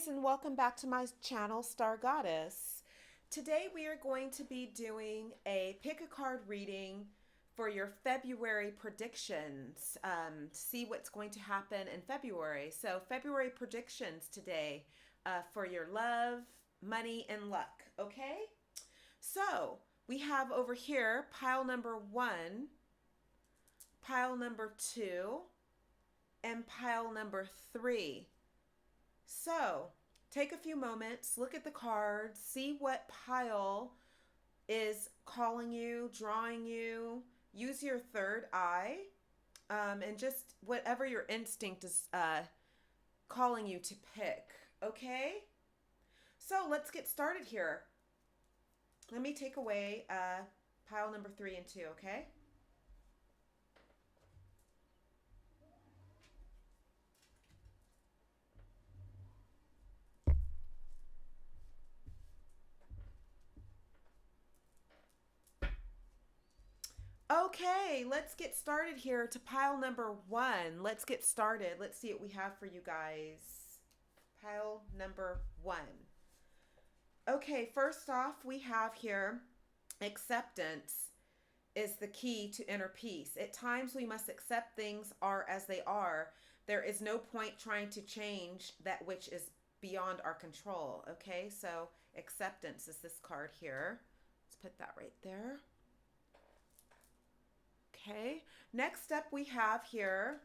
and welcome back to my channel, Star Goddess. Today we are going to be doing a pick a card reading for your February predictions, to see what's going to happen in February. So February predictions today for your love, money, and luck, okay? So we have over here pile number 1, pile number 2, and pile number 3. So take a few moments, look at the cards, see what pile is calling you, drawing you. Use your third eye, and just whatever your instinct is calling you to pick, okay? So let's get started here. Let me take away pile number 3 and 2, okay? Okay, let's get started here to pile number 1. Let's get started. Let's see what we have for you guys. Pile number 1. Okay, first off, we have here acceptance is the key to inner peace. At times, we must accept things are as they are. There is no point trying to change that which is beyond our control. Okay, so acceptance is this card here. Let's put that right there. Okay, next up we have here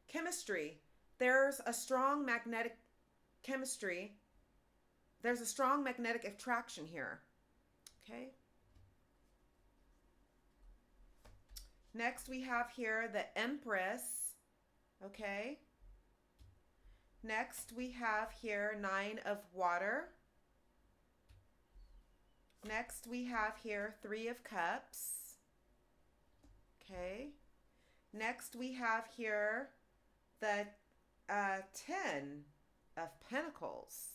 chemistry. There's a strong magnetic chemistry. There's a strong magnetic attraction here. Okay. Next we have here the Empress. Okay. Next we have here 9 of water. Next we have here 3 of cups. Okay. Next we have here the 10 of pentacles.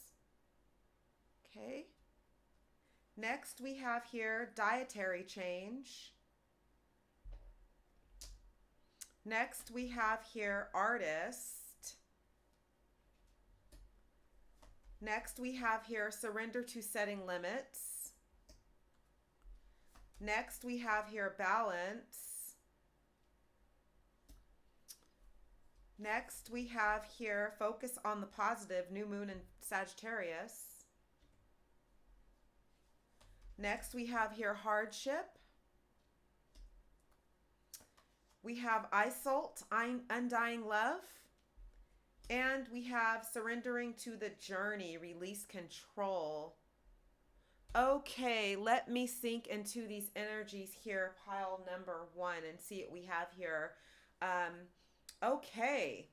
Okay. Next we have here dietary change. Next we have here artist. Next we have here surrender to setting limits. Next we have here balance. Next, we have here focus on the positive, new moon in Sagittarius. Next, we have here hardship. We have Isolt, undying love. And we have surrendering to the journey, release control. Okay, let me sink into these energies here, pile number 1, and see what we have here. Okay.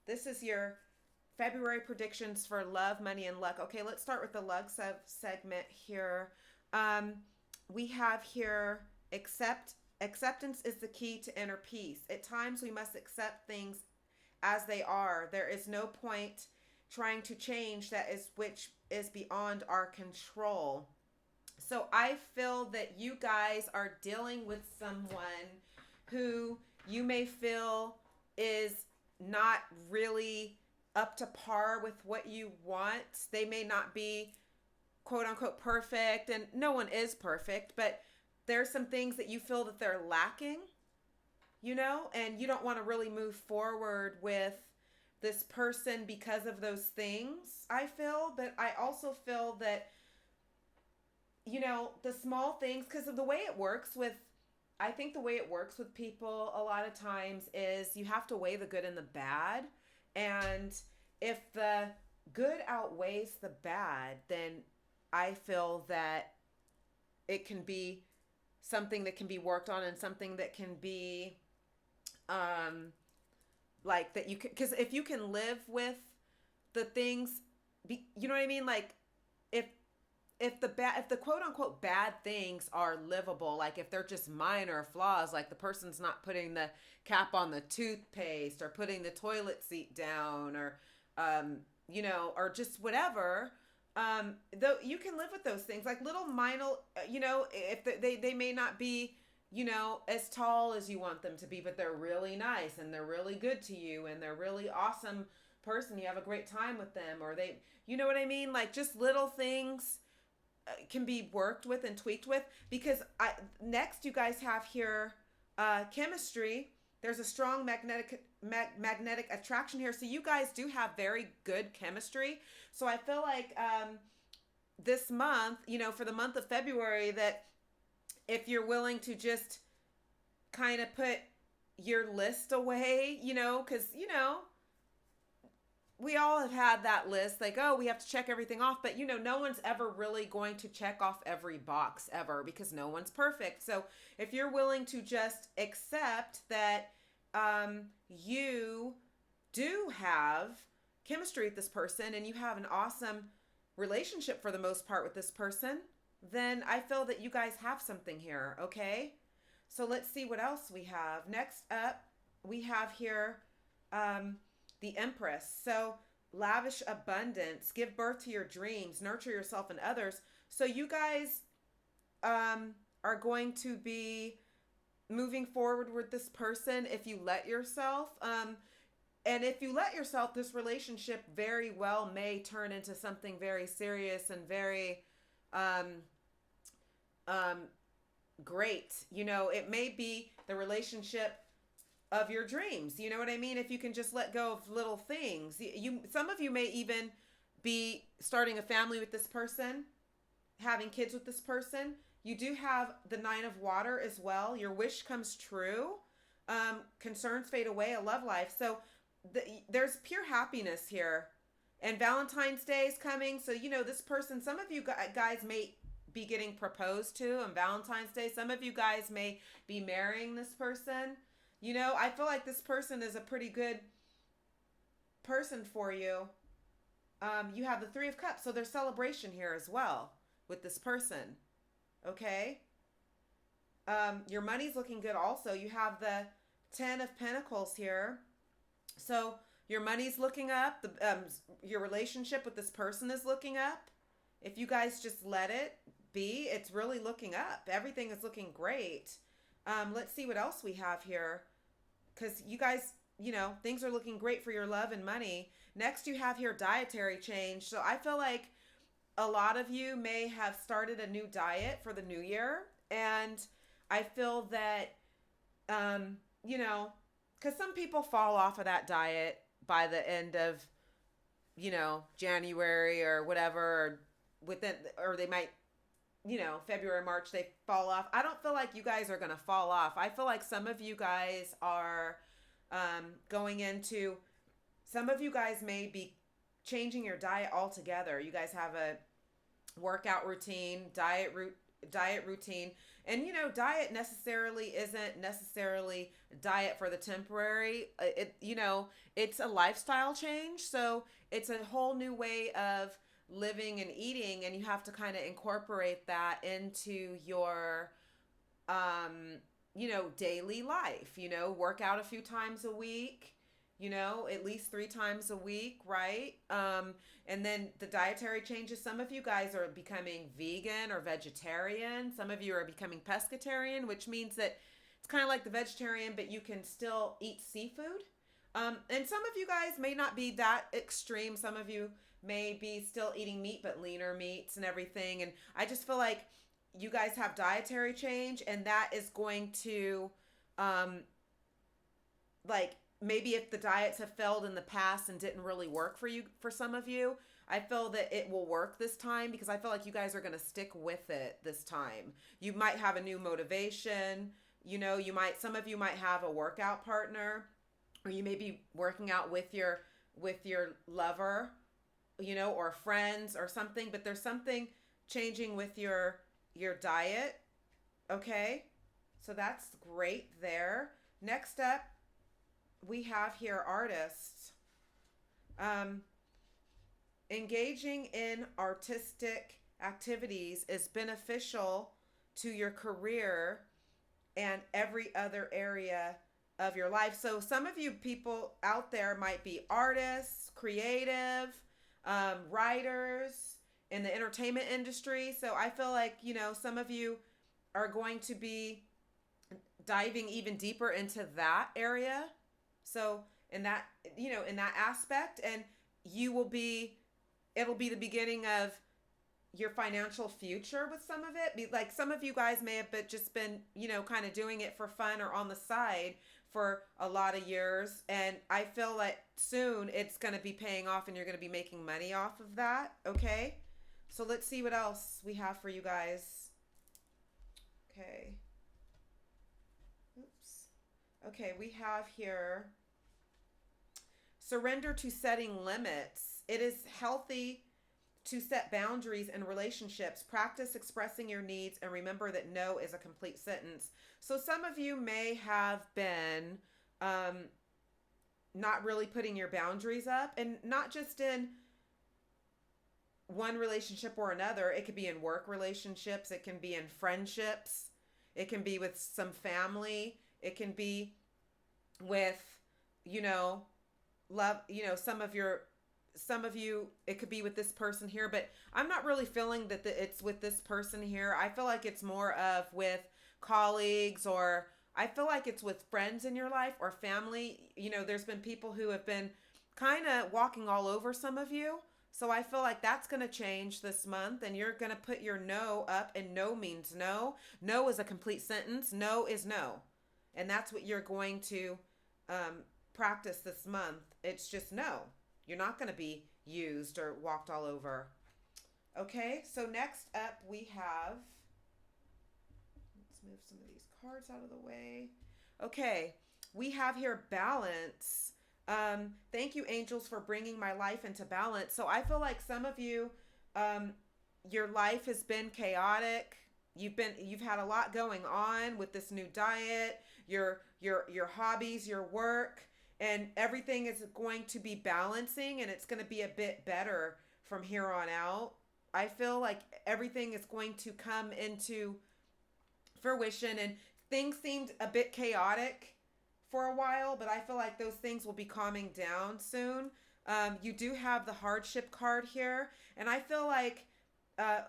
This is your February predictions for love, money, and luck. Okay, let's start with the luck segment here. We have here acceptance is the key to inner peace. At times we must accept things as they are. There is no point trying to change that is which is beyond our control. So I feel that you guys are dealing with someone who you may feel is not really up to par with what you want. They may not be quote unquote perfect, and no one is perfect, but there's some things that you feel that they're lacking, and you don't want to really move forward with this person because of those things, I feel. But I also feel that, the small things, because of the way it works with I think the way it works with people a lot of times is you have to weigh the good and the bad. And if the good outweighs the bad, then I feel that it can be something that can be worked on, and something that can be like that you can, because if you can live with the things, you know what I mean? Like if the quote unquote bad things are livable, like if they're just minor flaws, like the person's not putting the cap on the toothpaste or putting the toilet seat down, or or just whatever, though you can live with those things, like little minor, if they may not be, as tall as you want them to be, but they're really nice and they're really good to you and they're really awesome person, you have a great time with them, or they, you know what I mean? Like just little things can be worked with and tweaked with, because next you guys have here chemistry. There's a strong magnetic attraction here. So you guys do have very good chemistry. So I feel like this month, for the month of February, that if you're willing to just kind of put your list away, because, we all have had that list, like, oh, we have to check everything off, but no one's ever really going to check off every box ever, because no one's perfect. So if you're willing to just accept that you do have chemistry with this person and you have an awesome relationship for the most part with this person, then I feel that you guys have something here, okay? So let's see what else we have. Next up, we have here the Empress. So lavish abundance, give birth to your dreams, nurture yourself and others. So you guys are going to be moving forward with this person if you let yourself. And if you let yourself, this relationship very well may turn into something very serious and very great. It may be the relationship of your dreams. You know what I mean? If you can just let go of little things. Some of you may even be starting a family with this person, having kids with this person. You do have the Nine of Water as well. Your wish comes true. Concerns fade away, a love life. So there's pure happiness here. And Valentine's Day is coming. So, this person, some of you guys may be getting proposed to on Valentine's Day. Some of you guys may be marrying this person. I feel like this person is a pretty good person for you. You have the Three of Cups, so there's celebration here as well with this person. Okay? Your money's looking good also. You have the Ten of Pentacles here. So your money's looking up. Your relationship with this person is looking up. If you guys just let it be, it's really looking up. Everything is looking great. Let's see what else we have here. Because you guys, things are looking great for your love and money. Next, you have here dietary change. So I feel like a lot of you may have started a new diet for the new year. And I feel that, because some people fall off of that diet by the end of, January or whatever, or they might, February, March, they fall off. I don't feel like you guys are going to fall off. I feel like some of you guys are some of you guys may be changing your diet altogether. You guys have a workout routine, diet routine. And, diet isn't necessarily diet for the temporary. It's a lifestyle change. So it's a whole new way of living and eating, and you have to kind of incorporate that into your daily life. Work out a few times a week, at least 3 times a week, right? And then the dietary changes. Some of you guys are becoming vegan or vegetarian. Some of you are becoming pescatarian, which means that it's kind of like the vegetarian, but you can still eat seafood. And some of you guys may not be that extreme. Some of you may be still eating meat, but leaner meats and everything. And I just feel like you guys have dietary change, and that is going to, maybe if the diets have failed in the past and didn't really work for you, for some of you, I feel that it will work this time, because I feel like you guys are going to stick with it this time. You might have a new motivation. Some of you might have a workout partner, or you may be working out with your lover, or friends or something, but there's something changing with your diet. Okay. So that's great there. Next up, we have here artists. Engaging in artistic activities is beneficial to your career and every other area of your life. So some of you people out there might be artists, creative, writers in the entertainment industry. So I feel like, some of you are going to be diving even deeper into that area. So in that, in that aspect. And it'll be the beginning of your financial future with some of it. Like some of you guys may have just been, kind of doing it for fun or on the side for a lot of years. And I feel like soon it's going to be paying off and you're going to be making money off of that. Okay. So let's see what else we have for you guys. Okay. Oops. Okay. We have here surrender to setting limits. It is healthy to set boundaries in relationships. Practice expressing your needs and remember that no is a complete sentence. So some of you may have been not really putting your boundaries up, and not just in one relationship or another. It could be in work relationships. It can be in friendships. It can be with some family. It can be with, love, some of you, it could be with this person here, but I'm not really feeling that it's with this person here. I feel like it's more of with colleagues, or I feel like it's with friends in your life or family. There's been people who have been kind of walking all over some of you. So I feel like that's going to change this month, and you're going to put your no up, and no means no. No is a complete sentence. No is no. And that's what you're going to practice this month. It's just no. You're not going to be used or walked all over. Okay, so next up we have, let's move some of these cards out of the way. Okay, we have here balance. Thank you, angels, for bringing my life into balance. So I feel like some of you, your life has been chaotic. You've had a lot going on with this new diet, your hobbies, your work, and everything is going to be balancing, and it's going to be a bit better from here on out. I feel like everything is going to come into fruition, and things seemed a bit chaotic for a while, but I feel like those things will be calming down soon. You do have the hardship card here, and I feel like,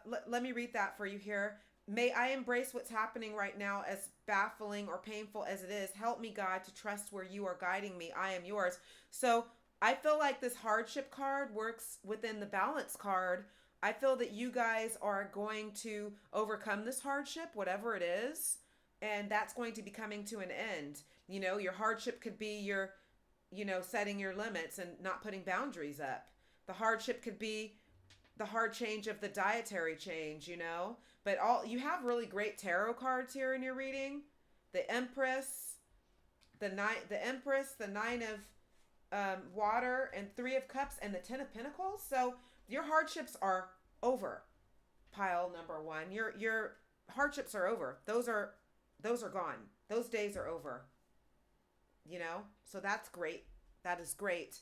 let me read that for you here. May I embrace what's happening right now, as baffling or painful as it is. Help me, God, to trust where you are guiding me. I am yours. So I feel like this hardship card works within the balance card. I feel that you guys are going to overcome this hardship, whatever it is, and that's going to be coming to an end. Your hardship could be your, setting your limits and not putting boundaries up. The hardship could be the hard change of the dietary change, But you have really great tarot cards here in your reading. The Empress, the Nine of Water, and Three of Cups, and the Ten of Pentacles. So your hardships are over. Pile number one. Your hardships are over. Those are gone. Those days are over. So that's great. That is great.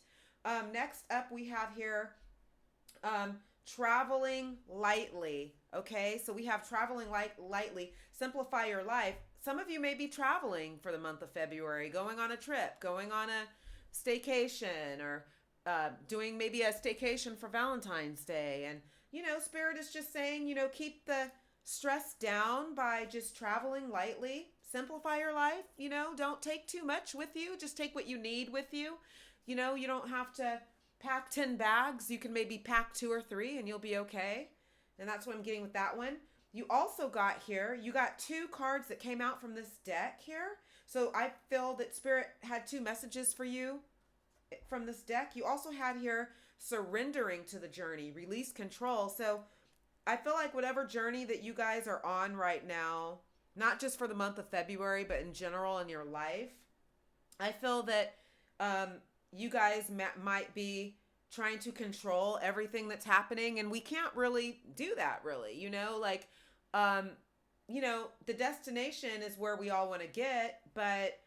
Next up we have here traveling lightly. Okay, so we have traveling lightly. Simplify your life. Some of you may be traveling for the month of February, going on a trip, going on a staycation, or doing maybe a staycation for Valentine's Day. And, Spirit is just saying, keep the stress down by just traveling lightly. Simplify your life. Don't take too much with you. Just take what you need with you. You don't have to pack 10 bags. You can maybe pack 2 or 3 and you'll be okay. And that's what I'm getting with that one. You also got here, you got 2 cards that came out from this deck here. So I feel that Spirit had 2 messages for you from this deck. You also had here surrendering to the journey, release control. So I feel like whatever journey that you guys are on right now, not just for the month of February, but in general in your life, I feel that you guys might be trying to control everything that's happening, and we can't really do that, really. The destination is where we all want to get, but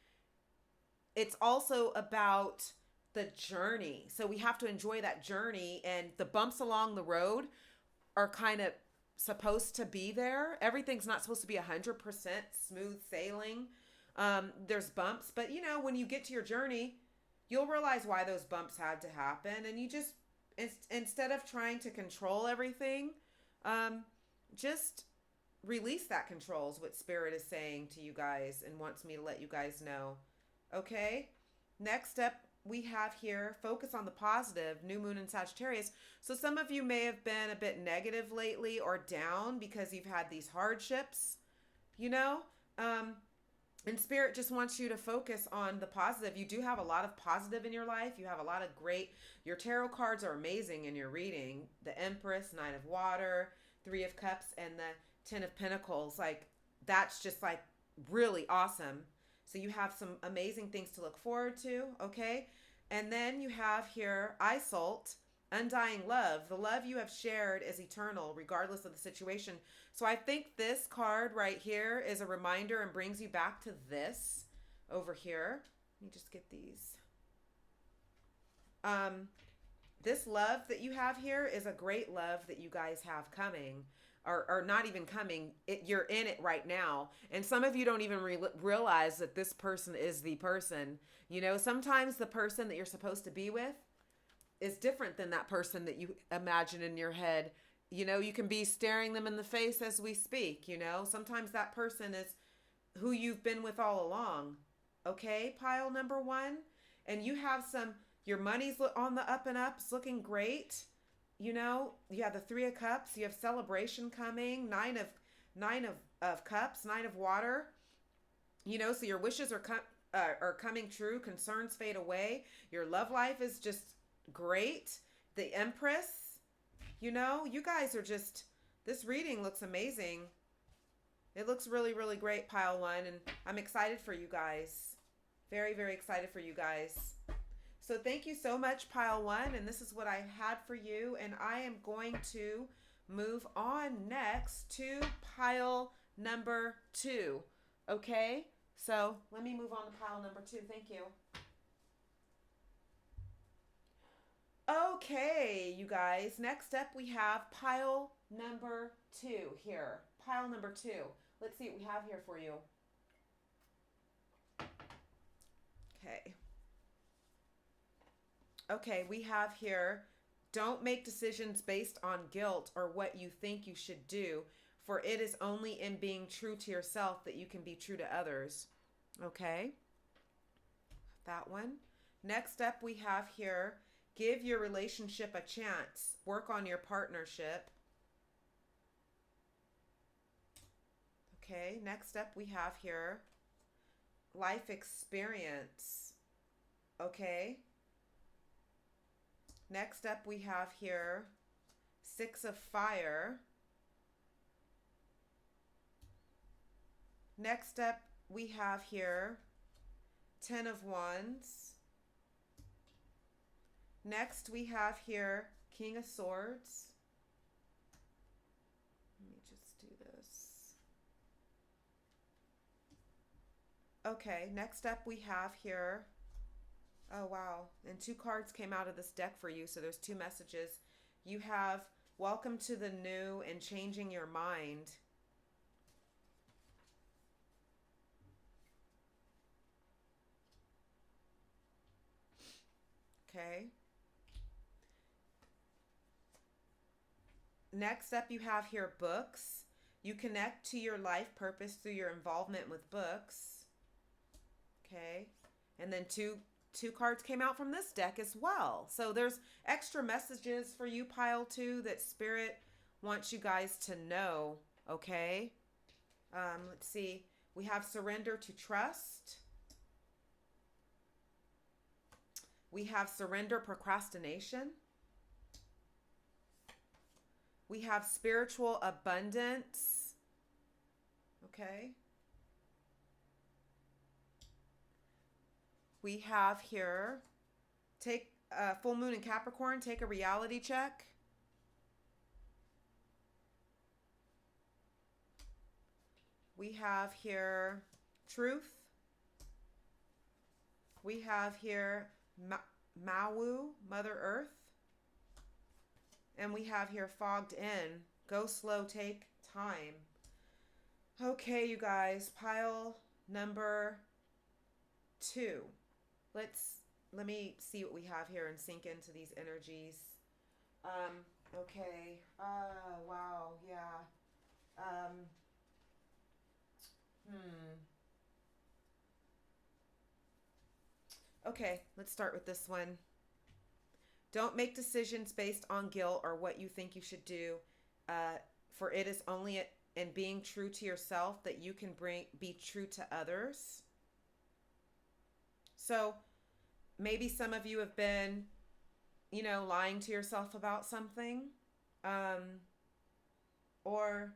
it's also about the journey. So we have to enjoy that journey, and the bumps along the road are kind of supposed to be there. Everything's not supposed to be 100% smooth sailing. There's bumps, but when you get to your journey, you'll realize why those bumps had to happen. And you just, instead of trying to control everything, just release that control is what Spirit is saying to you guys and wants me to let you guys know. Okay. Next up, we have here, focus on the positive, new moon in Sagittarius. So some of you may have been a bit negative lately or down because you've had these hardships, you know? And Spirit just wants you to focus on the positive. You do have a lot of positive in your life. You have a lot of great, your tarot cards are amazing in your reading. The Empress, Knight of Water, Three of Cups, and the Ten of Pentacles. Like, that's just like really awesome. So you have some amazing things to look forward to, okay? And then you have here Isolt, undying love. The love you have shared is eternal, regardless of the situation. So I think this card right here is a reminder and brings you back to this over here. Let me just get these. This love that you have here is a great love that you guys have coming. Or not even coming, you're in it right now. And some of you don't even realize that this person is the person. You know, sometimes the person that you're supposed to be with is different than that person that you imagine in your head. You know, you can be staring them in the face as we speak, you know. Sometimes that person is who you've been with all along. Okay, pile number one. And you have your money's on the up and up. It's looking great. You know, you have the Three of Cups. You have celebration coming. Nine of Cups. Nine of Water. You know, so your wishes are coming true. Concerns fade away. Your love life is just great. The Empress. You know, you guys are just, this reading looks amazing. It looks really, really great, pile one. And I'm excited for you guys. Very, very excited for you guys. So thank you so much, pile one. And this is what I had for you. And I am going to move on next to pile number two. Okay? So let me move on to pile number two. Thank you. Okay, you guys. Next up, we have pile number two here. Pile number two. Let's see what we have here for you. Okay. Okay, we have here, don't make decisions based on guilt or what you think you should do, for it is only in being true to yourself that you can be true to others. Okay? That one. Next up, we have here, give your relationship a chance. Work on your partnership. Okay, next up we have here, life experience. Okay. Next up we have here, Six of Fire. Next up we have here, Ten of Wands. Next, we have here King of Swords. Let me just do this. Okay, next up we have here, oh wow, and two cards came out of this deck for you, so there's two messages. You have welcome to the new and changing your mind. Okay. Next up, you have here books. You connect to your life purpose through your involvement with books. Okay. And then two cards came out from this deck as well. So there's extra messages for you, pile two, that Spirit wants you guys to know. Okay. Let's see. We have surrender to trust. We have surrender procrastination. We have spiritual abundance. Okay. We have here, take full moon in Capricorn, take a reality check. We have here truth. We have here Mawu, Mother Earth. And we have here fogged in. Go slow, take time. Okay, you guys, pile number two. Let me see what we have here and sink into these energies. Okay. Wow, yeah. Okay, let's start with this one. Don't make decisions based on guilt or what you think you should do, uh, for it is only in being true to yourself that you can be true to others. So maybe some of you have been, lying to yourself about something, um, or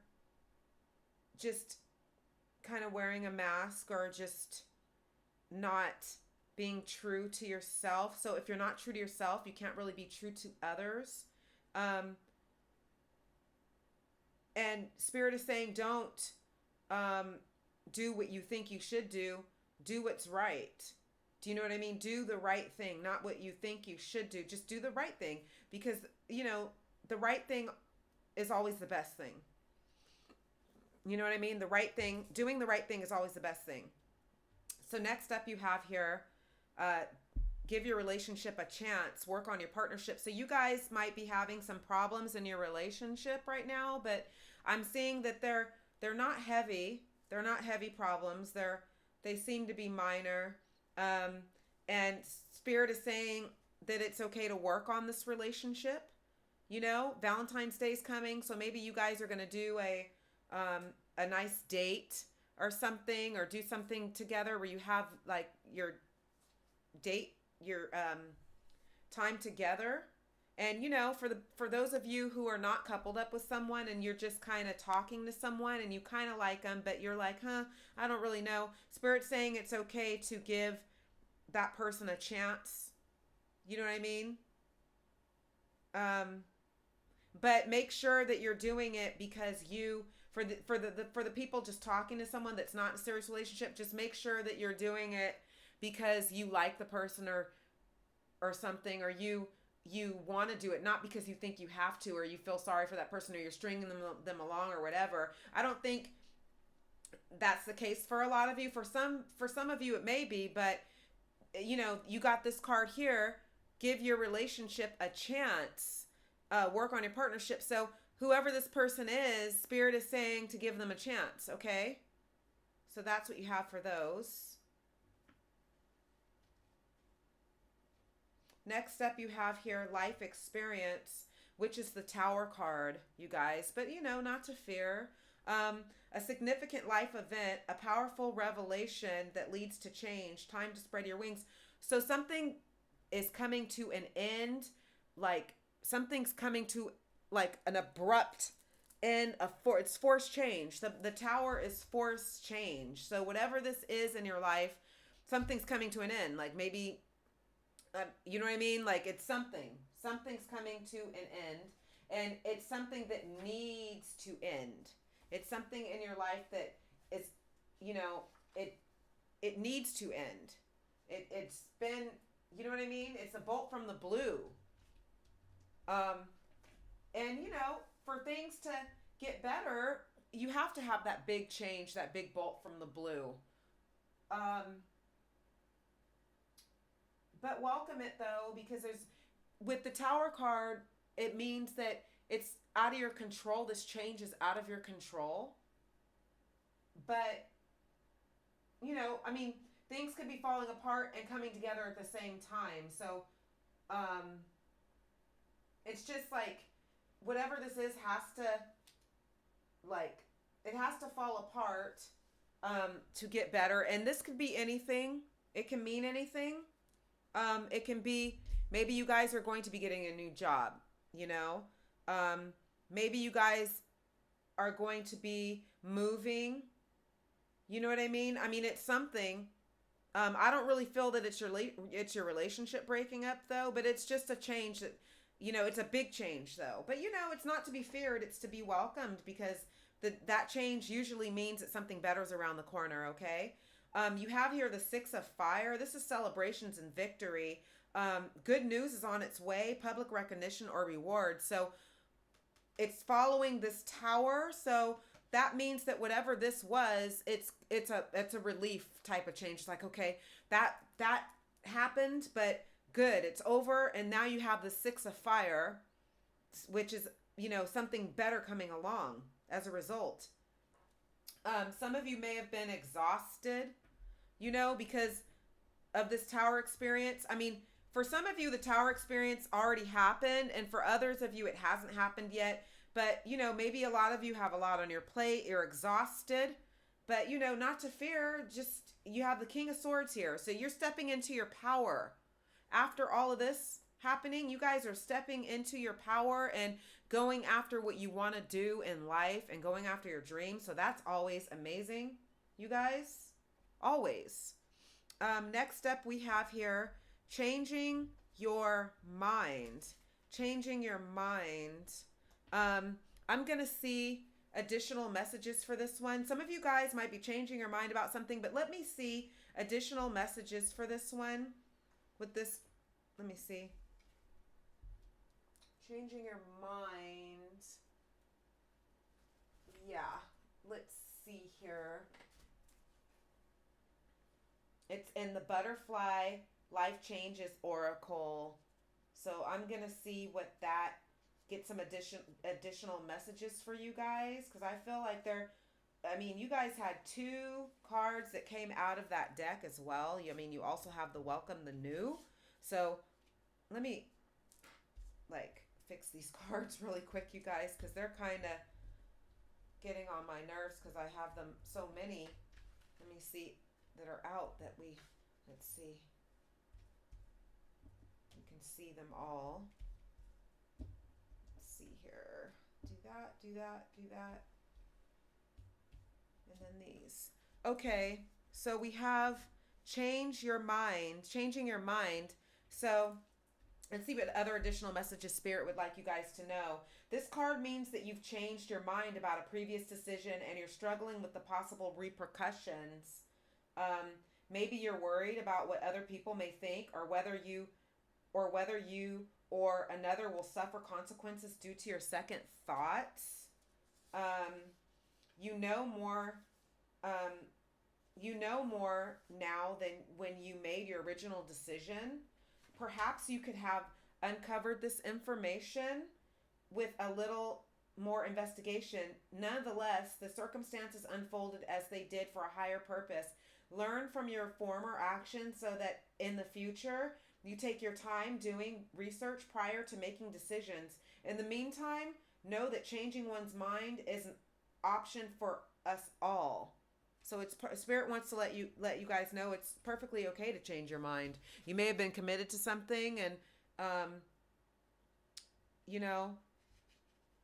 just kind of wearing a mask, or just not being true to yourself. So if you're not true to yourself, you can't really be true to others. Um, and Spirit is saying, don't um, do what you think you should do. Do what's right. Do you know what I mean? Do the right thing, not what you think you should do. Just do the right thing, because, the right thing is always the best thing. You know what I mean? The right thing, doing the right thing is always the best thing. So next up you have here, give your relationship a chance, work on your partnership. So you guys might be having some problems in your relationship right now, but I'm seeing that they're not heavy. They're not heavy problems. They seem to be minor. And Spirit is saying that it's okay to work on this relationship. Valentine's Day is coming, so maybe you guys are going to do a nice date or something, or do something together where you have like your time together. And for those of you who are not coupled up with someone and you're just kind of talking to someone and you kind of like them, but you're like, I don't really know. Spirit's saying it's okay to give that person a chance. You know what I mean? But make sure that you're doing it because for the people just talking to someone that's not in a serious relationship, just make sure that you're doing it because you like the person or something, or you want to do it, not because you think you have to, or you feel sorry for that person, or you're stringing them along or whatever. I don't think that's the case for a lot of you. For some of you it may be, but you got this card here. Give your relationship a chance. Work on your partnership. So whoever this person is, Spirit is saying to give them a chance. Okay, so that's what you have for those. Next up, you have here life experience, which is the Tower card, you guys. But, not to fear. A significant life event, a powerful revelation that leads to change. Time to spread your wings. So something is coming to an end. Like, something's coming to, like, an abrupt end. It's forced change. The Tower is forced change. So whatever this is in your life, something's coming to an end. Like, maybe... you know what I mean? Like, it's something's coming to an end, and it's something that needs to end. It's something in your life that is, it needs to end. It's been, you know what I mean? It's a bolt from the blue. And for things to get better, you have to have that big change, that big bolt from the blue. But welcome it though, because with the Tower card, it means that it's out of your control. This change is out of your control. But, things could be falling apart and coming together at the same time. So, it's just like, whatever this is has to, it has to fall apart, to get better. And this could be anything. It can mean anything. It can be, maybe you guys are going to be getting a new job, maybe you guys are going to be moving, you know what I mean? It's something. I don't really feel that it's your relationship breaking up though, but it's just a change that, it's a big change though, but it's not to be feared. It's to be welcomed, because that change usually means that something better is around the corner. Okay. You have here the Six of Fire. This is celebrations and victory. Good news is on its way, public recognition or reward. So it's following this Tower. So that means that whatever this was, it's a relief type of change. It's like, okay, that happened, but good, it's over. And now you have the Six of Fire, which is, something better coming along as a result. Some of you may have been exhausted, because of this Tower experience. I mean, for some of you, the Tower experience already happened, and for others of you, it hasn't happened yet. But, you know, maybe a lot of you have a lot on your plate. You're exhausted. But, you know, not to fear, just you have the King of Swords here. So you're stepping into your power. After all of this happening, you guys are stepping into your power and going after what you want to do in life and going after your dreams. So that's always amazing, you guys. Always. Next up we have here, changing your mind. Changing your mind. I'm going to see additional messages for this one. Some of you guys might be changing your mind about something, but let me see additional messages for this one. With this, let me see. Changing your mind. Yeah, let's see here. It's in the Butterfly Life Changes Oracle. So I'm going to see what that, get some additional messages for you guys. Because I feel like you guys had 2 cards that came out of that deck as well. I mean, you also have the Welcome the New. So let me fix these cards really quick, you guys, because they're kind of getting on my nerves because I have them so many. Let me see that are out that let's see. You can see them all. Let's see here. Do that, do that, do that. And then these. Okay, so we have changing your mind. So let's see what other additional messages Spirit would like you guys to know. This card means that you've changed your mind about a previous decision and you're struggling with the possible repercussions. Maybe you're worried about what other people may think or whether you or another will suffer consequences due to your second thoughts. You know more now than when you made your original decision. Perhaps you could have uncovered this information with a little more investigation. Nonetheless, the circumstances unfolded as they did for a higher purpose. Learn from your former actions so that in the future, you take your time doing research prior to making decisions. In the meantime, know that changing one's mind is an option for us all. So Spirit wants to let you guys know it's perfectly okay to change your mind. You may have been committed to something, and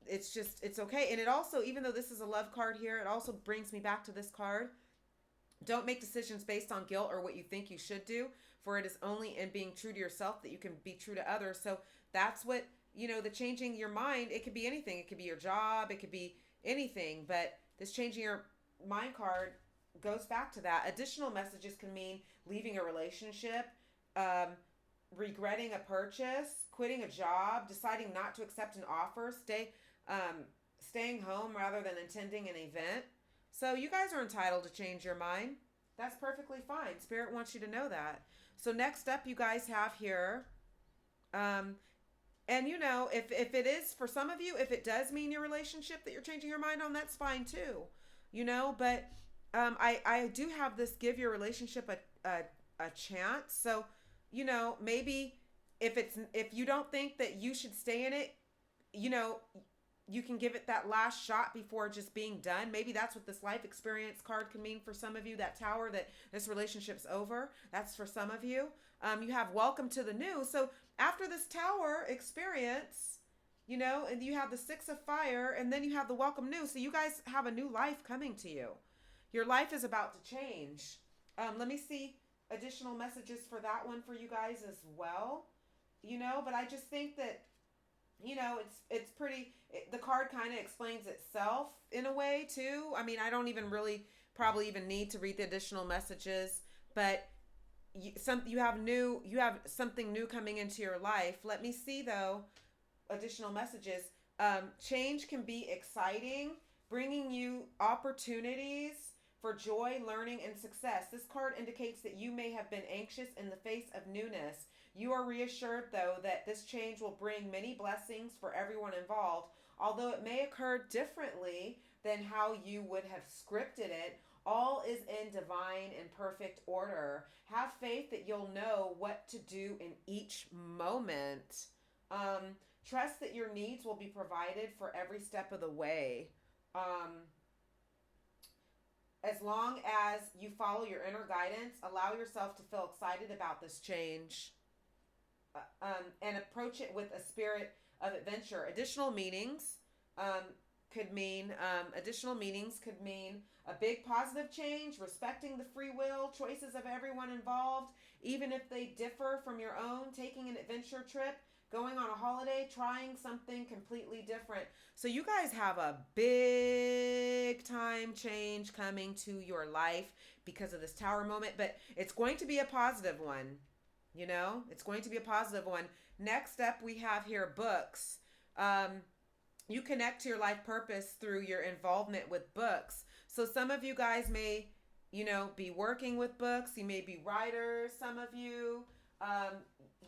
it's okay. And it also, even though this is a love card here, it also brings me back to this card. Don't make decisions based on guilt or what you think you should do, for it is only in being true to yourself that you can be true to others. So that's what, the changing your mind, it could be anything. It could be your job. It could be anything. But this changing your mind card goes back to that. Additional messages can mean leaving a relationship, regretting a purchase, quitting a job, deciding not to accept an offer, staying home rather than attending an event. So you guys are entitled to change your mind. That's perfectly fine. Spirit wants you to know that. So next up, you guys have here, and if it is, for some of you, if it does mean your relationship that you're changing your mind on, that's fine too. But I do have this give your relationship a chance. So, maybe if you don't think that you should stay in it, you can give it that last shot before just being done. Maybe that's what this life experience card can mean for some of you, that Tower, that this relationship's over. That's for some of you. You have Welcome to the New. So after this Tower experience, and you have the 6 of Fire, and then you have the Welcome New. So you guys have a new life coming to you. Your life is about to change. Let me see additional messages for that one for you guys as well. But I just think that, it's pretty, the card kind of explains itself in a way too. I mean, I don't even really probably even need to read the additional messages, but you have something new coming into your life. Let me see though, additional messages. Change can be exciting, bringing you opportunities for joy, learning, and success. This card indicates that you may have been anxious in the face of newness. You are reassured, though, that this change will bring many blessings for everyone involved. Although it may occur differently than how you would have scripted it, All is in divine and perfect order. Have faith that you'll know what to do in each moment. Trust that your needs will be provided for every step of the way. Um, as long as you follow your inner guidance, allow yourself to feel excited about this change, and approach it with a spirit of adventure. Um, additional meanings could mean a big positive change, respecting the free will choices of everyone involved, even if they differ from your own, taking an adventure trip, going on a holiday, trying something completely different. So you guys have a big time change coming to your life because of this Tower moment, but it's going to be a positive one. It's going to be a positive one. Next up, we have here books. You connect to your life purpose through your involvement with books. So some of you guys may, be working with books. You may be writers. Some of you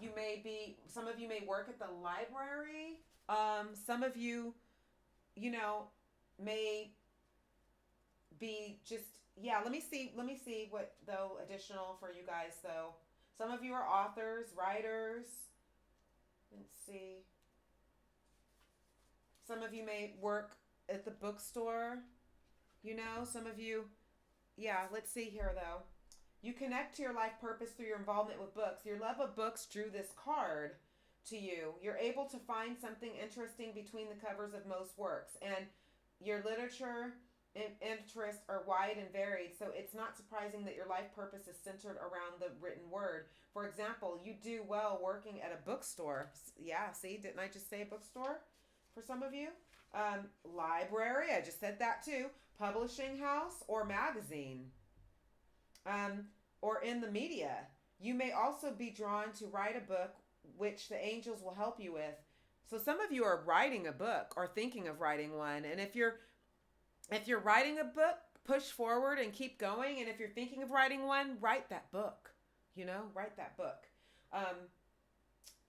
may work at the library. Some of you, may be just, yeah, let me see what though additional for you guys though. Some of you are authors, writers. Let's see. Some of you may work at the bookstore. Some of you, yeah, let's see here though. You connect to your life purpose through your involvement with books. Your love of books drew this card to you. You're able to find something interesting between the covers of most works, and your literature and interests are wide and varied, so it's not surprising that your life purpose is centered around the written word. For example, you do well working at a bookstore. Yeah, see, didn't I just say a bookstore for some of you? Library, I just said that too. Publishing house or magazine. Or in the media. You may also be drawn to write a book, which the angels will help you with. So some of you are writing a book or thinking of writing one, and if you're writing a book, push forward and keep going. And if you're thinking of writing one, write that book. Write that book.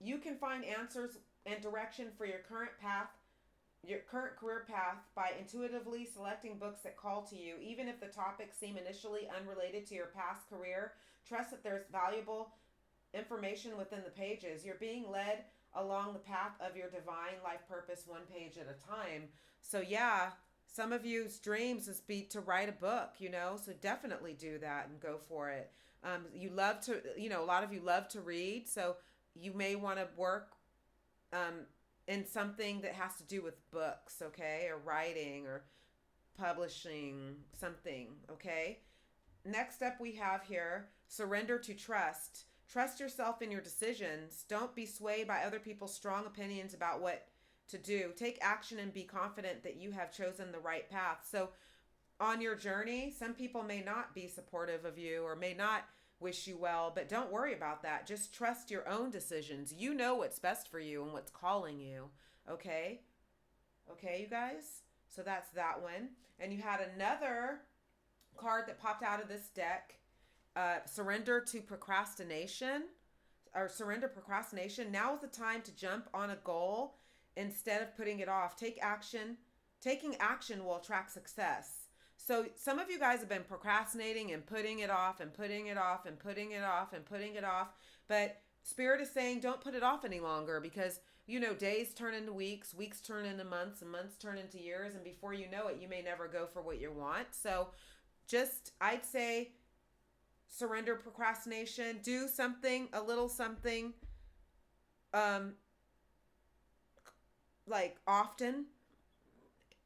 You can find answers and direction for your current career path by intuitively selecting books that call to you. Even if the topics seem initially unrelated to your past career, trust that there's valuable information within the pages. You're being led along the path of your divine life purpose, one page at a time. So yeah, some of you's dreams is to write a book, so definitely do that and go for it. You love to, a lot of you love to read, so you may want to work in something that has to do with books, okay, or writing or publishing something, okay? Next up we have here, surrender to trust. Trust yourself in your decisions. Don't be swayed by other people's strong opinions about what to do. Take action and be confident that you have chosen the right path. So on your journey, some people may not be supportive of you or may not wish you well, but don't worry about that. Just trust your own decisions. You know what's best for you and what's calling you. Okay? Okay, you guys? So that's that one. And you had another card that popped out of this deck. Surrender to procrastination. Or surrender procrastination. Now is the time to jump on a goal instead of putting it off. Take action. Taking action will attract success. So some of you guys have been procrastinating and putting it off and putting it off and putting it off and putting it off. But Spirit is saying don't put it off any longer because, days turn into weeks, weeks turn into months, and months turn into years. And before you know it, you may never go for what you want. So I'd say surrender procrastination. Do something, a little something, like often.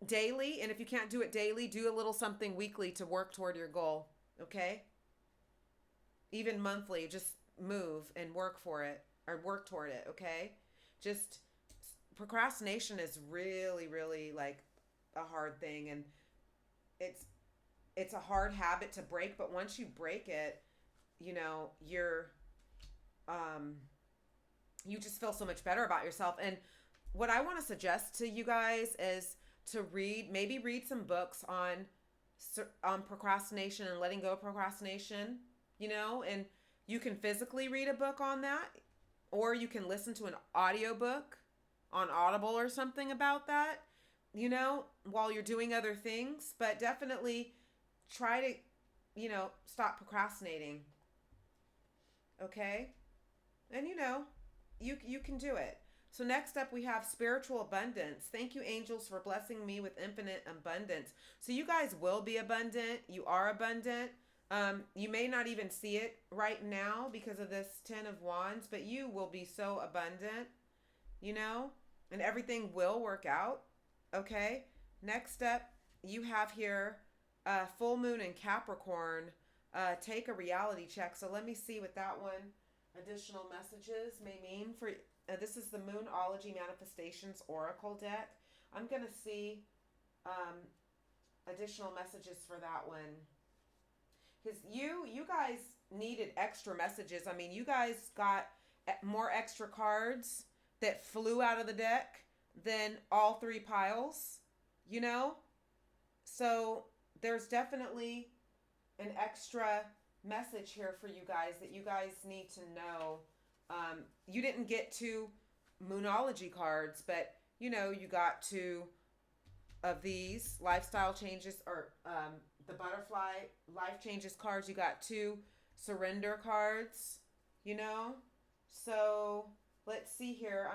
Daily, and if you can't do it daily, do a little something weekly to work toward your goal, okay? Even monthly, just move and work for it or work toward it, okay? Just procrastination is really, really like a hard thing, and it's a hard habit to break, but once you break it, you're you just feel so much better about yourself. And what I want to suggest to you guys is to maybe read some books on procrastination and letting go of procrastination, and you can physically read a book on that, or you can listen to an audiobook on Audible or something about that, while you're doing other things. But definitely try to stop procrastinating. Okay? And you can do it. So next up we have spiritual abundance. Thank you, angels, for blessing me with infinite abundance. So you guys will be abundant. You are abundant. You may not even see it right now because of this 10 of Wands, but you will be so abundant, and everything will work out. Okay. Next up, you have here full moon in Capricorn. Take a reality check. So let me see what that one additional messages may mean for. This is the Moonology Manifestations Oracle deck. I'm going to see additional messages for that one. Because you guys needed extra messages. I mean, you guys got more extra cards that flew out of the deck than all three piles, So there's definitely an extra message here for you guys that you guys need to know. You didn't get 2 Moonology cards, but you got 2 of these lifestyle changes, or the butterfly life changes cards. You got 2 surrender cards, So let's see here.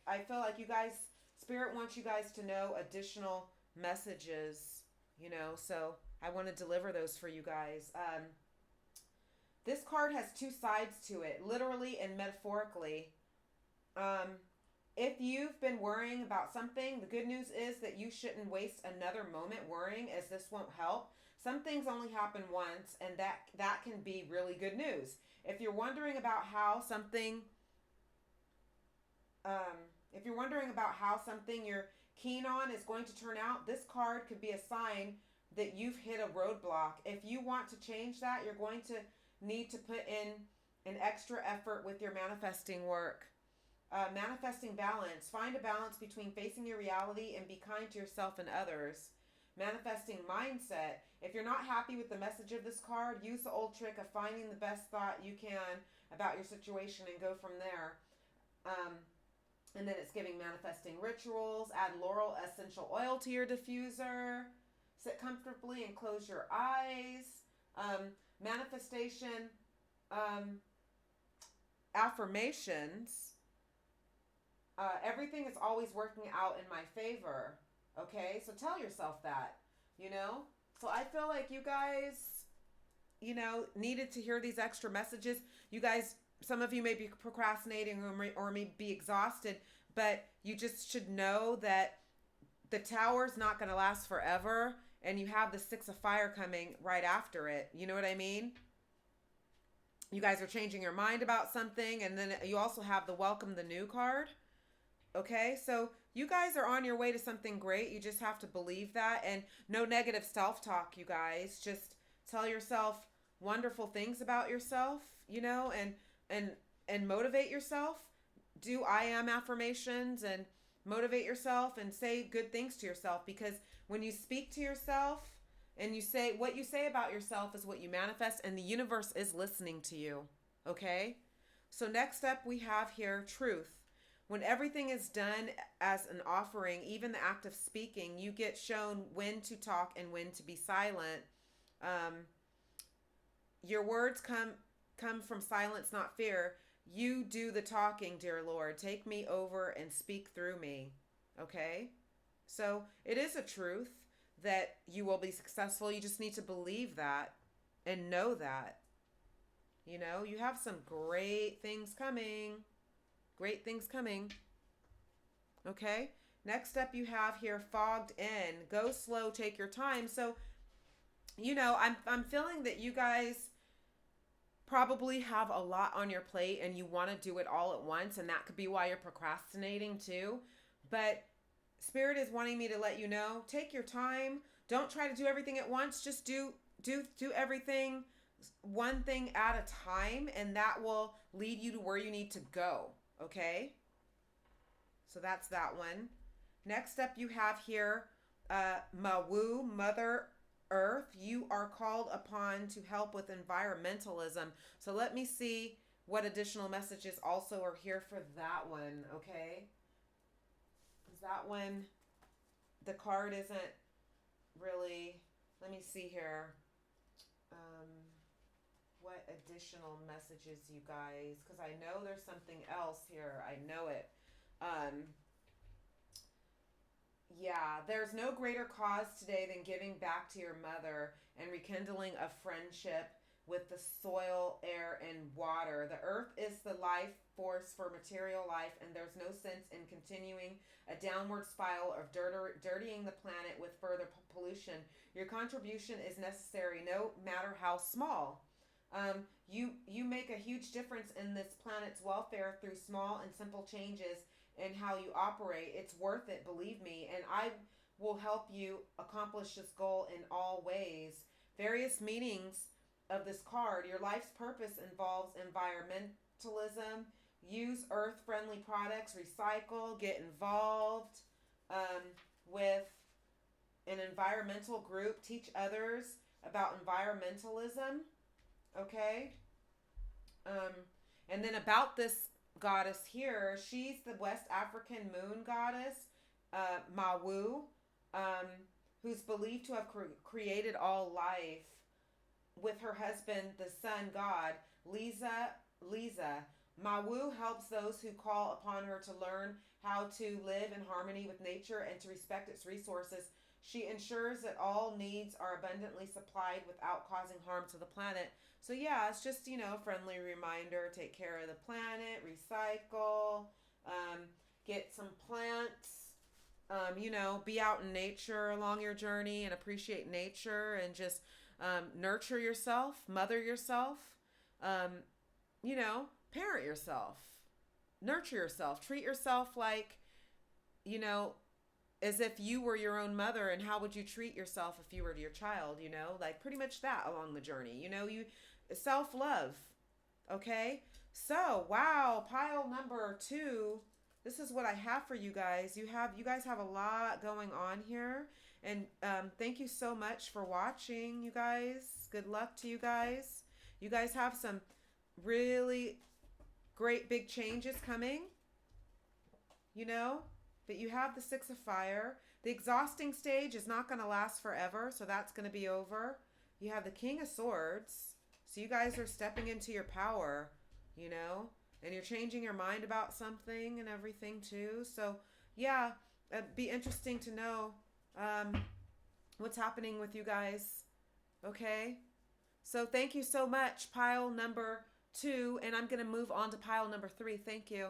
I feel like you guys, Spirit wants you guys to know additional messages, so I want to deliver those for you guys. This card has 2 sides to it, literally and metaphorically. If you've been worrying about something, the good news is that you shouldn't waste another moment worrying, as this won't help. Some things only happen once, and that can be really good news. If you're wondering about how something, you're keen on is going to turn out, this card could be a sign that you've hit a roadblock. If you want to change that, you're going to need to put in an extra effort with your manifesting work. Manifesting balance. Find a balance between facing your reality and be kind to yourself and others. Manifesting mindset. If you're not happy with the message of this card, use the old trick of finding the best thought you can about your situation and go from there. And then it's giving manifesting rituals. Add laurel essential oil to your diffuser. Sit comfortably and close your eyes. Manifestation affirmations. Everything is always working out in my favor. Okay, so tell yourself that, So I feel like you guys, needed to hear these extra messages. You guys, some of you may be procrastinating or may be exhausted, but you just should know that the tower's not going to last forever, and you have the 6 of fire coming right after it. You know what I mean? You guys are changing your mind about something, and then you also have the welcome the new card. Okay, so you guys are on your way to something great. You just have to believe that, and no negative self-talk, you guys. Just tell yourself wonderful things about yourself, and motivate yourself. Do I am affirmations and motivate yourself and say good things to yourself, because when you speak to yourself and you say what you say about yourself is what you manifest, and the universe is listening to you. Okay, so next up we have here truth. When everything is done as an offering, even the act of speaking, you get shown when to talk and when to be silent. Your words come from silence, not fear. You do the talking, dear Lord. Take me over and speak through me. Okay? So it is a truth that you will be successful. You just need to believe that and know that. You have some great things coming. Great things coming. Okay? Next up you have here fogged in. Go slow, take your time. So, I'm feeling that you guys probably have a lot on your plate and you want to do it all at once, and that could be why you're procrastinating too. But Spirit is wanting me to let you know, take your time. Don't try to do everything at once. Just do everything one thing at a time, and that will lead you to where you need to go. Okay? So that's that one. Next up you have here Mawu, Mother Earth. You are called upon to help with environmentalism. So let me see what additional messages also are here for that one. Okay? Because that one, the card isn't really, let me see here. Um, what additional messages, you guys? Because I know there's something else here. I know it. Um, yeah, there's no greater cause today than giving back to your mother and rekindling a friendship with the soil, air, and water. The earth is the life force for material life, and there's no sense in continuing a downward spiral of dirtying the planet with further pollution. Your contribution is necessary, no matter how small. You make a huge difference in this planet's welfare through small and simple changes in how you operate. It's worth it, believe me, and I will help you accomplish this goal in all ways. Various meanings of this card. Your life's purpose involves environmentalism. Use earth-friendly products. Recycle. Get involved with an environmental group. Teach others about environmentalism. Okay? And then about this goddess here, she's the West African moon goddess, Mawu, who's believed to have created all life with her husband, the sun god, Liza. Mawu helps those who call upon her to learn how to live in harmony with nature and to respect its resources. She ensures that all needs are abundantly supplied without causing harm to the planet. So yeah, it's just, a friendly reminder. Take care of the planet, recycle, get some plants, be out in nature along your journey and appreciate nature and just nurture yourself, mother yourself, parent yourself, nurture yourself, treat yourself like, as if you were your own mother. And how would you treat yourself if you were your child, like pretty much that along the journey, you self-love. Okay. So, wow. Pile number 2. This is what I have for you guys. You guys have a lot going on here. And thank you so much for watching, you guys. Good luck to you guys. You guys have some really great big changes coming, but you have the 6 of fire. The exhausting stage is not going to last forever, so that's going to be over. You have the King of Swords. So you guys are stepping into your power, and you're changing your mind about something and everything too. So yeah, it'd be interesting to know what's happening with you guys. Okay. So thank you so much, pile number 2, and I'm going to move on to pile number 3. Thank you.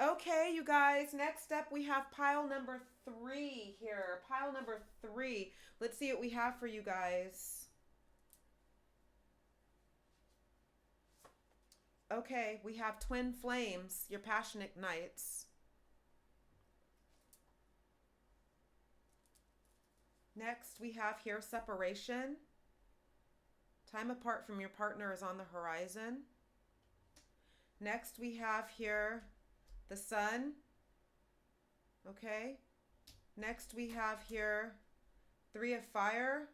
Okay, you guys, next up we have pile number 3 here. Pile number 3. Let's see what we have for you guys. Okay, we have twin flames, your passion ignites. Next, we have here separation. Time apart from your partner is on the horizon. Next, we have here the sun. Okay. Next, we have here 3 of fire.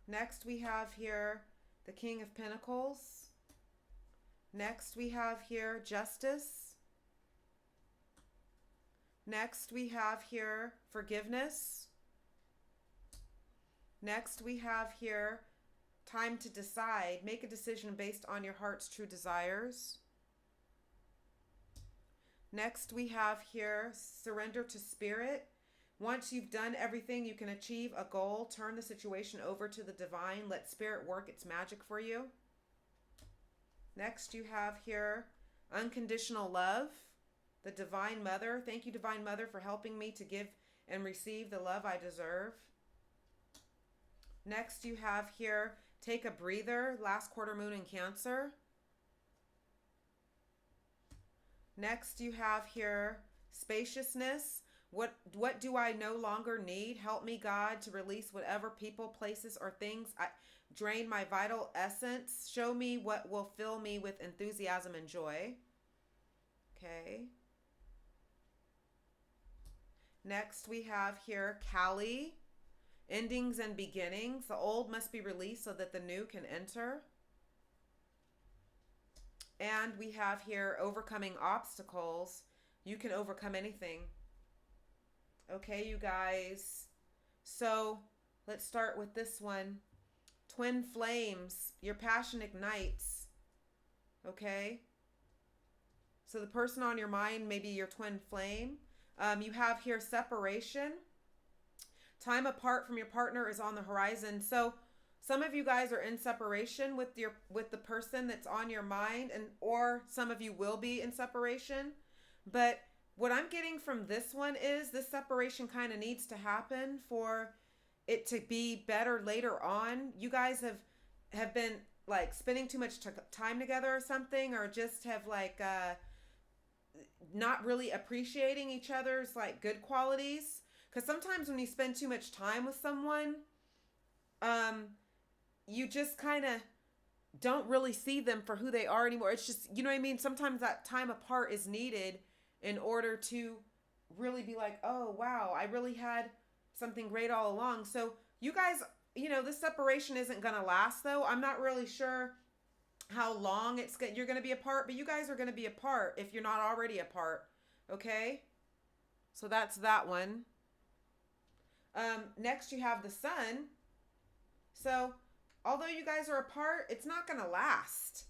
Next, we have here the King of Pentacles. Next, we have here justice. Next, we have here forgiveness. Next, we have here time to decide. Make a decision based on your heart's true desires. Next, we have here surrender to spirit. Once you've done everything, you can achieve a goal. Turn the situation over to the divine. Let spirit work its magic for you. Next, you have here unconditional love. The Divine Mother. Thank you, Divine Mother, for helping me to give and receive the love I deserve. Next, you have here take a breather. Last quarter moon in Cancer. Next, you have here spaciousness. What do I no longer need? Help me, God, to release whatever people, places, or things drain my vital essence. Show me what will fill me with enthusiasm and joy. Okay. Next, we have here Kali. Endings and beginnings. The old must be released so that the new can enter. And we have here overcoming obstacles. You can overcome anything. Okay, you guys. So let's start with this one. Twin flames. Your passion ignites. Okay. So the person on your mind may be your twin flame. You have here separation. Time apart from your partner is on the horizon. So some of you guys are in separation with the person that's on your mind, and or some of you will be in separation. But what I'm getting from this one is this separation kind of needs to happen for it to be better later on. You guys have been like spending too much time together or something, or just have like not really appreciating each other's like good qualities. Because sometimes when you spend too much time with someone, you just kind of don't really see them for who they are anymore. It's just, you know what I mean? Sometimes that time apart is needed in order to really be like, oh, wow, I really had something great all along. So you guys, this separation isn't going to last, though. I'm not really sure how long you're going to be apart, but you guys are going to be apart if you're not already apart. Okay? So that's that one. Next, you have the sun. So although you guys are apart, it's not going to last.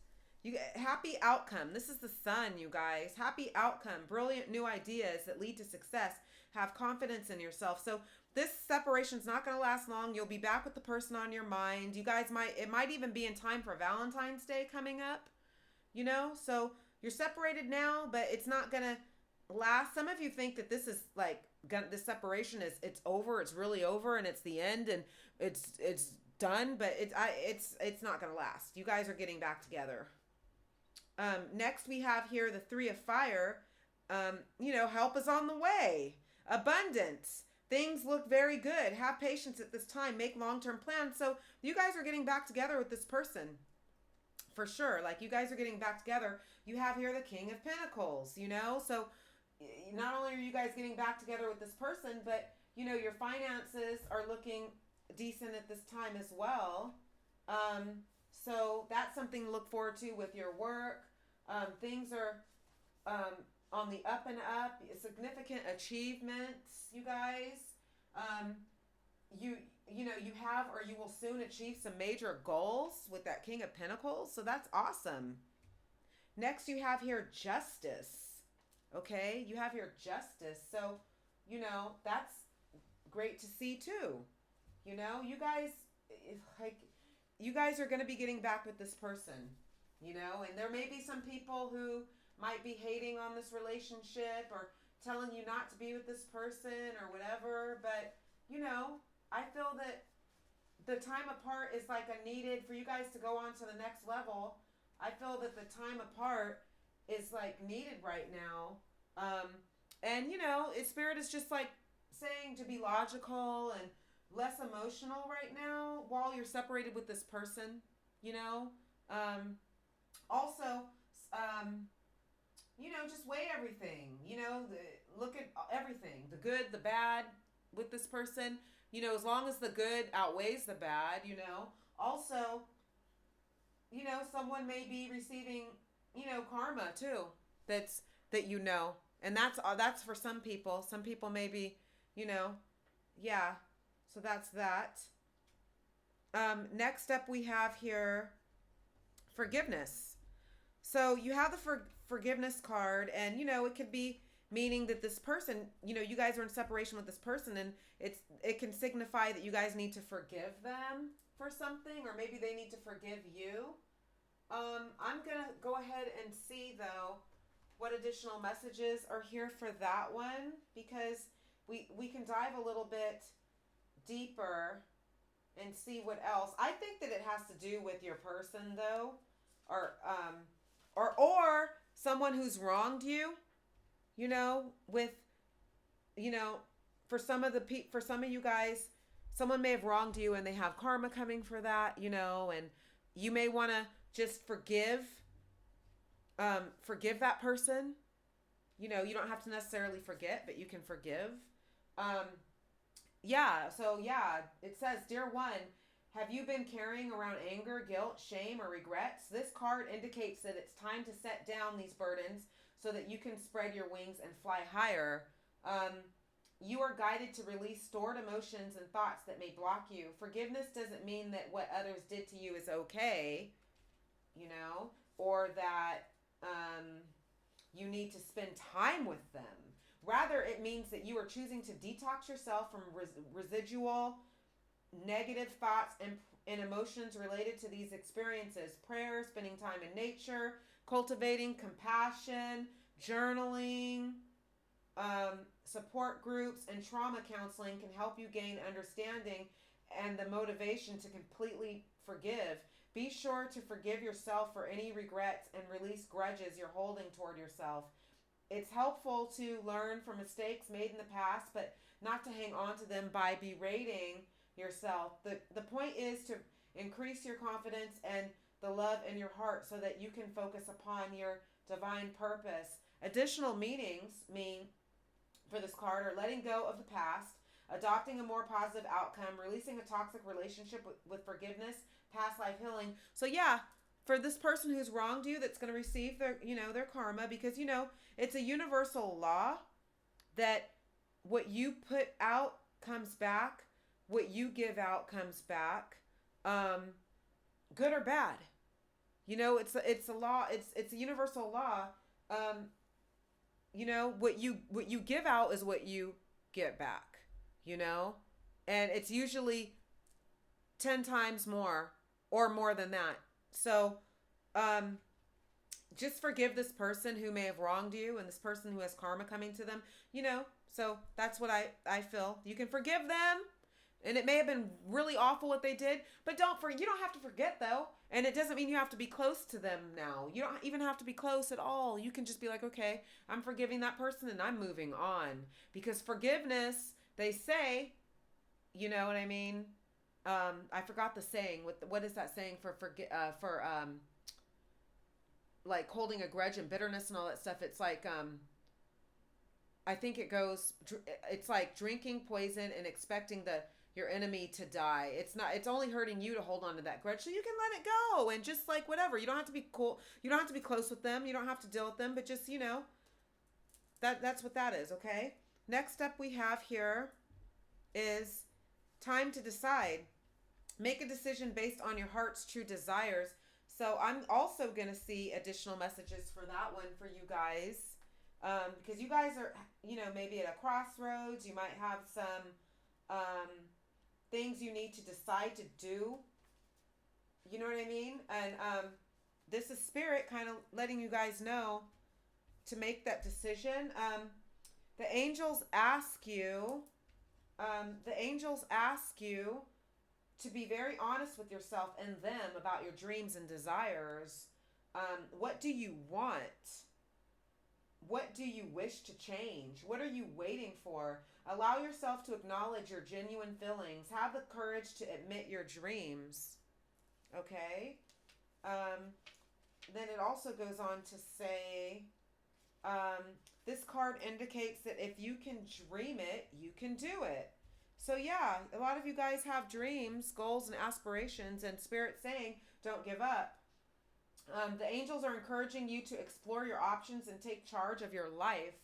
Happy outcome. This is the sun, you guys. Happy outcome. Brilliant new ideas that lead to success. Have confidence in yourself. So this separation's not going to last long. You'll be back with the person on your mind. You guys it might even be in time for Valentine's Day coming up. So you're separated now, but it's not going to last. Some of you think that this is like, this separation it's over. It's really over, and it's the end, and it's done, but it's not going to last. You guys are getting back together. Next we have here the Three of Fire. Help is on the way. Abundance. Things look very good. Have patience at this time. Make long-term plans. So you guys are getting back together with this person. For sure. Like, you guys are getting back together. You have here the King of Pentacles, So not only are you guys getting back together with this person, but, your finances are looking decent at this time as well. So that's something to look forward to with your work. Things are on the up and up. Significant achievements, you guys. You have, or you will soon achieve some major goals with that King of Pentacles. So that's awesome. Next, you have here justice. Okay, you have here justice. So, that's great to see too. You guys are going to be getting back with this person, and there may be some people who might be hating on this relationship or telling you not to be with this person or whatever. But, I feel that the time apart is like a needed for you guys to go on to the next level. I feel that the time apart is like needed right now. And, Spirit is just like saying to be logical and less emotional right now while you're separated with this person, also, just weigh everything, look at everything, the good, the bad with this person, as long as the good outweighs the bad, also, someone may be receiving, karma too, that and that's for some people may be, yeah. So that's that. Next up we have here forgiveness. So you have the forgiveness card, and it could be meaning that this person, you guys are in separation with this person, and it can signify that you guys need to forgive them for something, or maybe they need to forgive you. I'm gonna go ahead and see though what additional messages are here for that one, because we can dive a little bit deeper and see what else. I think that it has to do with your person though, or someone who's wronged you, with, for some of you guys, someone may have wronged you and they have karma coming for that, and you may want to just forgive that person. You don't have to necessarily forget, but you can forgive. So it says, Dear one, Have you been carrying around anger, guilt, shame, or regrets? This card indicates that it's time to set down these burdens so that you can spread your wings and fly higher. You are guided to release stored emotions and thoughts that may block you. Forgiveness doesn't mean that what others did to you is okay, you know, or that you need to spend time with them. Rather, it means that you are choosing to detox yourself from residual negative thoughts and emotions related to these experiences. Prayer, spending time in nature, cultivating compassion, journaling, support groups, and trauma counseling can help you gain understanding and the motivation to completely forgive. Be sure to forgive yourself for any regrets and release grudges you're holding toward yourself. It's helpful to learn from mistakes made in the past, but not to hang on to them by berating yourself. The point is to increase your confidence and the love in your heart so that you can focus upon your divine purpose. Additional meanings mean for this card are letting go of the past, adopting a more positive outcome, releasing a toxic relationship with forgiveness, past life healing. So yeah, for this person who's wronged you, that's going to receive their, their karma, because, it's a universal law that what you put out comes back, what you give out comes back, good or bad. It's a law. It's a universal law. What you give out is what you get back. And it's usually 10 times more or more than that. So, just forgive this person who may have wronged you and this person who has karma coming to them, so that's what I feel. You can forgive them, and it may have been really awful what they did, but you don't have to forget though. And it doesn't mean you have to be close to them now. You don't even have to be close at all. You can just be like, okay, I'm forgiving that person and I'm moving on, because forgiveness, they say, you know what I mean? I forgot the saying. What is that saying for like holding a grudge and bitterness and all that stuff? It's like, I think it's like drinking poison and expecting your enemy to die. It's only hurting you to hold on to that grudge. So you can let it go and just like whatever. You don't have to be cool. You don't have to be close with them. You don't have to deal with them, but just, that's what that is. Okay. Next up we have here is time to decide. Make a decision based on your heart's true desires. So I'm also going to see additional messages for that one for you guys. Because you guys are, maybe at a crossroads. You might have some things you need to decide to do. You know what I mean? And this is Spirit kind of letting you guys know to make that decision. The angels ask you to be very honest with yourself and them about your dreams and desires. What do you want? What do you wish to change? What are you waiting for? Allow yourself to acknowledge your genuine feelings. Have the courage to admit your dreams. Okay? Then it also goes on to say, this card indicates that if you can dream it, you can do it. So yeah, a lot of you guys have dreams, goals, and aspirations, and Spirit saying, don't give up. The angels are encouraging you to explore your options and take charge of your life.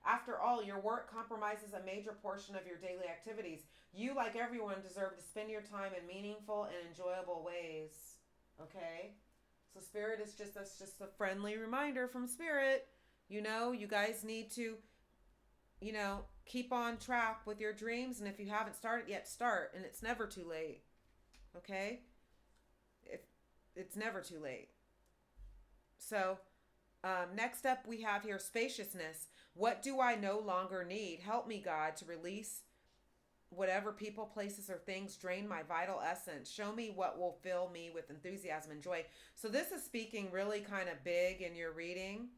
After all, your work compromises a major portion of your daily activities. You, like everyone, deserve to spend your time in meaningful and enjoyable ways. Okay? So Spirit is that's just a friendly reminder from Spirit. You guys need to, keep on track with your dreams. And if you haven't started yet, start. And it's never too late. Okay? It's never too late. So, next up we have here spaciousness. What do I no longer need? Help me, God, to release whatever people, places, or things drain my vital essence. Show me what will fill me with enthusiasm and joy. So this is speaking really kind of big in your reading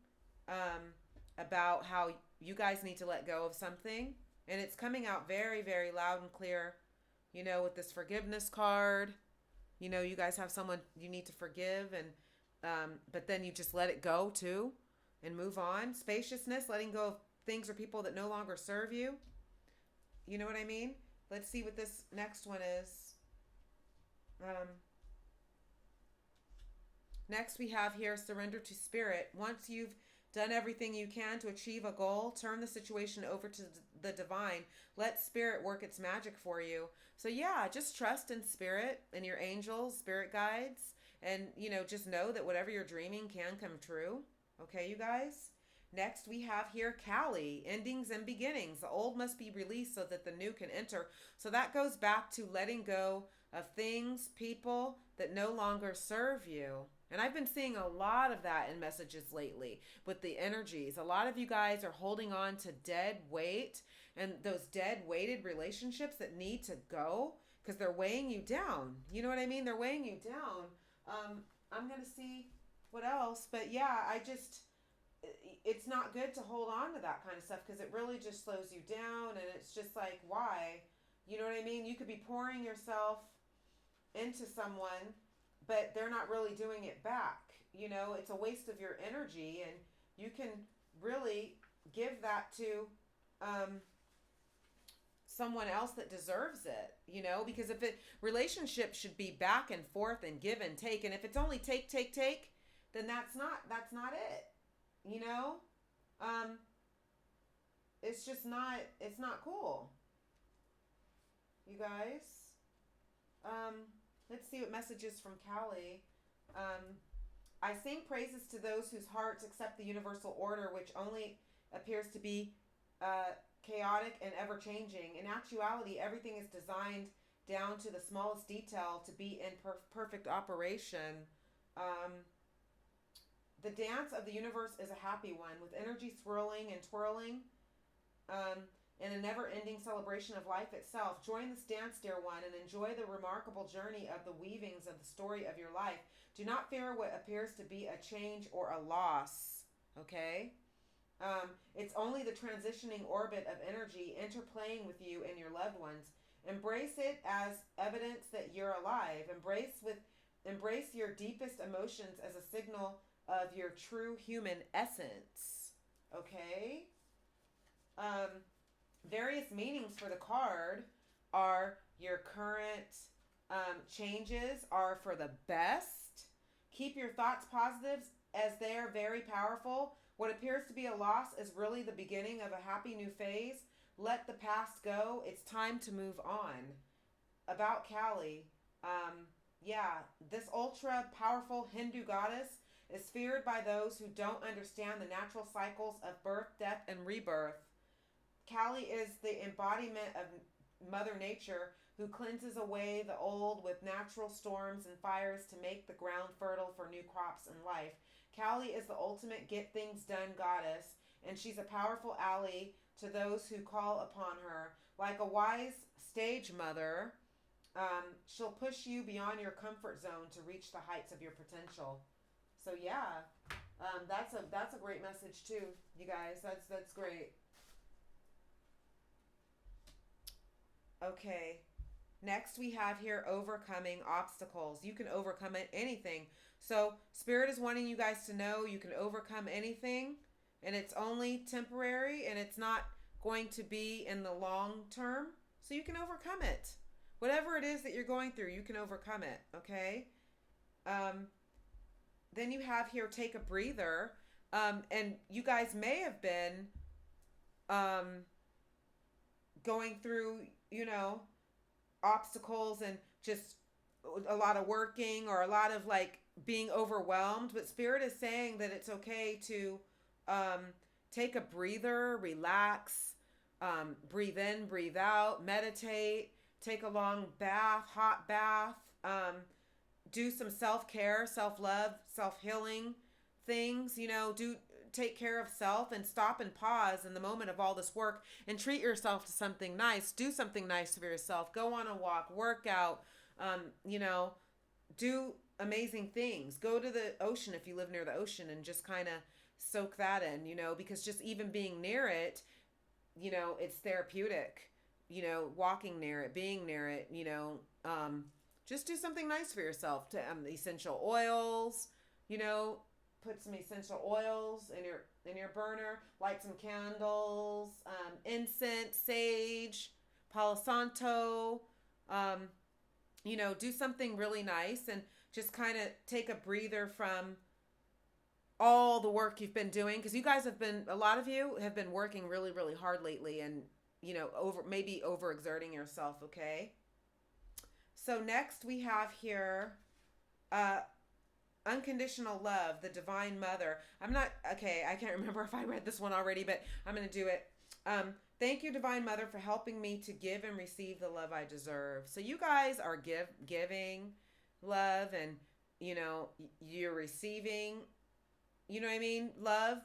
about how you guys need to let go of something. And it's coming out very, very loud and clear, with this forgiveness card. You guys have someone you need to forgive, and but then you just let it go too and move on. Spaciousness, letting go of things or people that no longer serve you. You know what I mean? Let's see what this next one is. Next, we have here surrender to spirit. Once you've done everything you can to achieve a goal, turn the situation over to the divine. Let spirit work its magic for you. So, yeah, just trust in spirit and your angels, spirit guides, and, just know that whatever you're dreaming can come true. Okay, you guys? Next, we have here Kali, endings and beginnings. The old must be released so that the new can enter. So that goes back to letting go of things, people that no longer serve you. And I've been seeing a lot of that in messages lately with the energies. A lot of you guys are holding on to dead weight and those dead weighted relationships that need to go because they're weighing you down. You know what I mean? They're weighing you down. I'm going to see what else. But yeah, it's not good to hold on to that kind of stuff because it really just slows you down, and it's just like, why? You know what I mean? You could be pouring yourself into someone, but they're not really doing it back. It's a waste of your energy, and you can really give that to someone else that deserves it, because if relationship should be back and forth and give and take, and if it's only take, then that's not it. It's just not, it's not cool. You guys, let's see what messages from Callie. I sing praises to those whose hearts accept the universal order, which only appears to be chaotic and ever-changing. In actuality, everything is designed down to the smallest detail to be in perfect operation. The dance of the universe is a happy one, with energy swirling and twirling in a never-ending celebration of life itself. Join this dance, dear one, and enjoy the remarkable journey of the weavings of the story of your life. Do not fear what appears to be a change or a loss, okay? It's only the transitioning orbit of energy interplaying with you and your loved ones. Embrace it as evidence that you're alive. Embrace your deepest emotions as a signal of your true human essence. Okay? Various meanings for the card are your current changes are for the best. Keep your thoughts positive as they are very powerful. What appears to be a loss is really the beginning of a happy new phase. Let the past go. It's time to move on. About Kali, this ultra powerful Hindu goddess is feared by those who don't understand the natural cycles of birth, death, and rebirth. Kali is the embodiment of Mother Nature, who cleanses away the old with natural storms and fires to make the ground fertile for new crops and life. Kali is the ultimate get things done goddess, and she's a powerful ally to those who call upon her. Like a wise stage mother, she'll push you beyond your comfort zone to reach the heights of your potential. So yeah, that's a great message too, you guys. That's great. Okay, next we have here overcoming obstacles. You can overcome anything. So Spirit is wanting you guys to know you can overcome anything, and it's only temporary, and it's not going to be in the long term. So you can overcome it. Whatever it is that you're going through, you can overcome it, okay? Then you have here, take a breather. And you guys may have been going through, obstacles and just a lot of working or a lot of like being overwhelmed. But Spirit is saying that it's okay to take a breather, relax, breathe in, breathe out, meditate, take a long bath, hot bath, do some self-care, self-love, self-healing things, take care of self and stop and pause in the moment of all this work and treat yourself to something nice. Do something nice for yourself. Go on a walk, work out, do amazing things. Go to the ocean if you live near the ocean and just kind of soak that in, because just even being near it, it's therapeutic, walking near it, being near it, just do something nice for yourself. To essential oils, put some essential oils in your burner, light some candles, incense, sage, Palo Santo, do something really nice and just kind of take a breather from all the work you've been doing, because a lot of you have been working really, really hard lately, and maybe overexerting yourself. Okay. So next we have here, uh, unconditional love, the divine mother. I can't remember if I read this one already, but I'm going to do it. Thank you, divine mother, for helping me to give and receive the love I deserve. So you guys are giving love, and you're receiving, love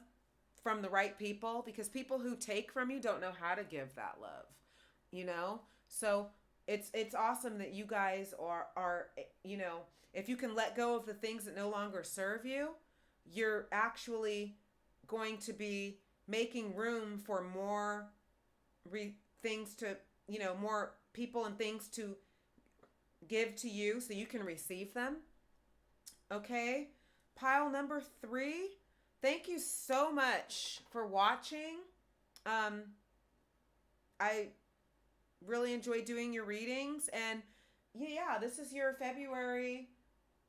from the right people, because people who take from you don't know how to give that love, So it's awesome that you guys are if you can let go of the things that no longer serve you, you're actually going to be making room for more things to, more people and things to give to you so you can receive them. Okay. Pile number 3. Thank you so much for watching. I really enjoy doing your readings, and yeah, this is your February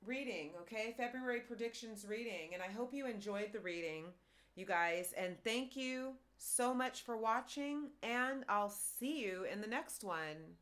reading, okay? February predictions reading, and I hope you enjoyed the reading, you guys, and thank you so much for watching, and I'll see you in the next one.